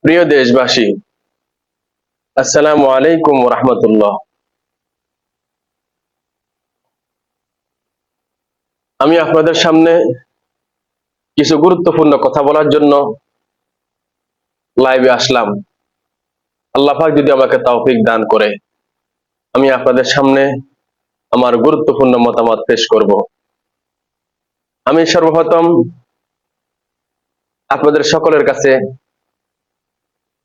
প্রিয় দেশবাসী, আসসালামু আলাইকুম রাহমাতুল্লাহ। আমি আপনাদের সামনে কিছু গুরুত্বপূর্ণ কথা বলার জন্য লাইভে আসলাম। আল্লাহ পাক যদি আমাকে তৌফিক দান করে, আমি আপনাদের সামনে আমার গুরুত্বপূর্ণ মতামত পেশ করব। আমি সর্বপ্রথম আপনাদের সকলের কাছে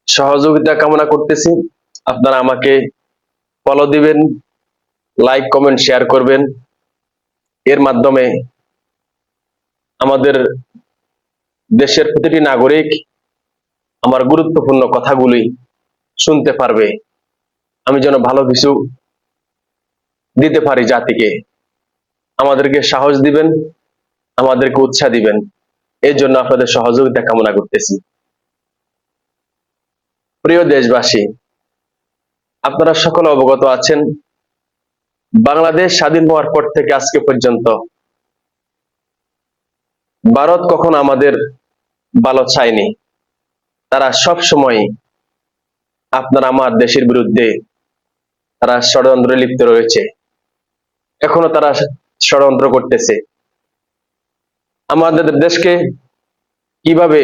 সহযোগিতা কামনা করতেছি। আপনারা আমাকে ফলো দিবেন, লাইক কমেন্ট শেয়ার করবেন। এর মাধ্যমে আমাদের দেশের প্রতিটি নাগরিক আমার গুরুত্বপূর্ণ কথাগুলি শুনতে পারবে। আমি যেন ভালো কিছু দিতে পারি জাতিকে। আমাদেরকে সাহস দিবেন, আমাদেরকে উৎসাহ দিবেন। এর জন্য আপনাদের সহযোগিতা কামনা করতেছি। প্রিয় দেশবাসী, আপনারা সকলে অবগত আছেন, বাংলাদেশ স্বাধীন হওয়ার পর থেকে আজকে পর্যন্ত ভারত কখনো আমাদের ভালো চায়নি। তারা সব সময় আপনার আমার দেশের বিরুদ্ধে তারা ষড়যন্ত্রে লিপ্ত রয়েছে। এখনো তারা ষড়যন্ত্র করতেছে। আমাদের দেশকে কিভাবে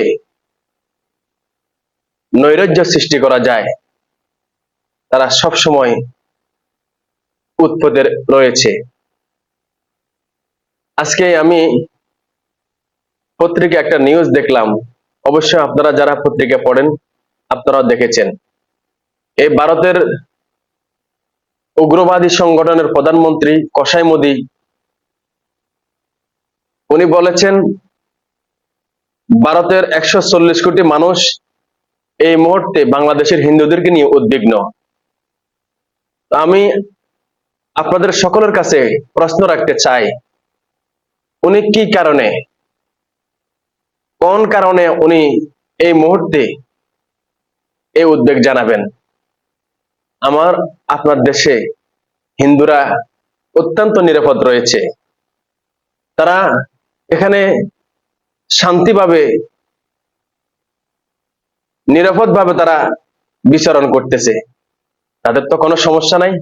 নৈরাজ্য সৃষ্টি করা যায়, তারা সব সময় উৎপদে রয়েছে। আজকে আমি পত্রিকা একটা নিউজ দেখলাম, অবশ্যই আপনারা যারা পত্রিকা পড়েন আপনারাও দেখেছেন। এই ভারতের উগ্রবাদী সংগঠনের প্রধানমন্ত্রী কসাই মোদি উনি বলেছেন, ভারতের 140 কোটি মানুষ এই মুহূর্তে বাংলাদেশের হিন্দুদেরকে নিয়ে উদ্বিগ্ন। আমি আপনাদের সকলের কাছে প্রশ্ন রাখতে চাই, উনি কি কারণে, কোন কারণে উনি এই মুহূর্তে এই উদ্বেগ জানাবেন? আমার আপনার দেশে হিন্দুরা অত্যন্ত নিরাপদ রয়েছে। তারা এখানে শান্তিভাবে নিরাপদভাবে তারা বিচরণ করতেছে, তাদের তো কোনো সমস্যা নাই।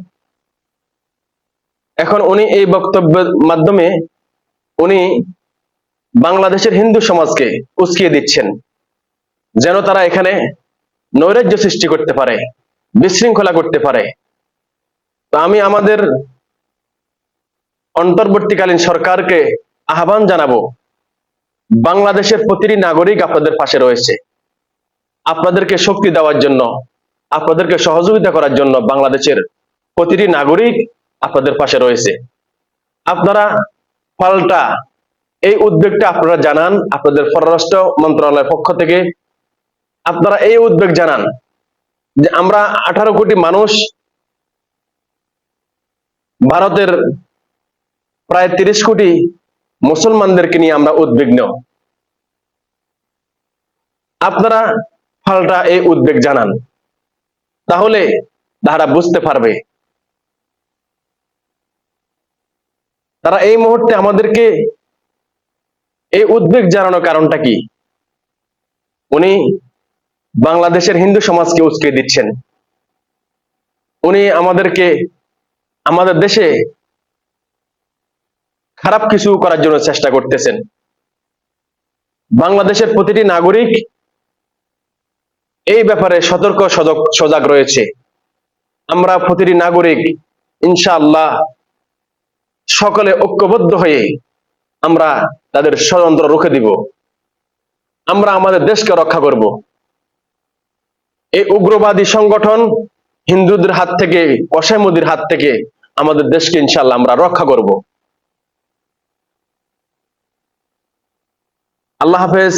এখন উনি এই বক্তব্যের মাধ্যমে উনি বাংলাদেশের হিন্দু সমাজকে উস্কিয়ে দিচ্ছেন, যেন তারা এখানে নৈরাজ্য সৃষ্টি করতে পারে, বিশৃঙ্খলা করতে পারে। তো আমি আমাদের অন্তর্বর্তীকালীন সরকারকে আহ্বান জানাবো, বাংলাদেশের প্রতিটি নাগরিক আপনাদের পাশে রয়েছে। আপনাদেরকে শক্তি দেওয়ার জন্য, আপনাদেরকে সহযোগিতা করার জন্য বাংলাদেশের প্রতিটি নাগরিক আপনাদের পাশে রয়েছে। আপনারা পাল্টা এই উদ্বেগটা আপনারা জানান, আপনাদের পররাষ্ট্র মন্ত্রণালয়ের পক্ষ থেকে আপনারা এই উদ্বেগ জানান যে আমরা 18 কোটি মানুষ ভারতের প্রায় 30 কোটি মুসলমানদেরকে নিয়ে আমরা উদ্বিগ্ন। আপনারা পাল্টা এই উদ্বেগ জানান, তাহলে তারা বুঝতে পারবে। তারা এই মুহূর্তে আমাদেরকে এই উদ্বেগ জানানোর কারণটা কি? উনি বাংলাদেশের হিন্দু সমাজকে উস্কে দিচ্ছেন। উনি আমাদেরকে আমাদের দেশে খারাপ কিছু করার জন্য চেষ্টা করতেছেন। বাংলাদেশের প্রতিটি নাগরিক এই ব্যাপারে সতর্ক সজাগ রয়েছে। আমরা প্রতিটি নাগরিক ইনশাআল্লাহ সকলে ঐক্যবদ্ধ হয়ে আমরা তাদের ষড়যন্ত্র রুখে দিব। আমরা আমাদের দেশকে রক্ষা করব। এই উগ্রবাদী সংগঠন হিন্দুদের হাত থেকে, কসাই মোদির হাত থেকে আমাদের দেশকে ইনশাআল্লাহ আমরা রক্ষা করব। আল্লাহ হাফেজ।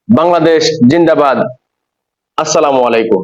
বাংলাদেশ জিন্দাবাদ। আসসালামু আলাইকুম।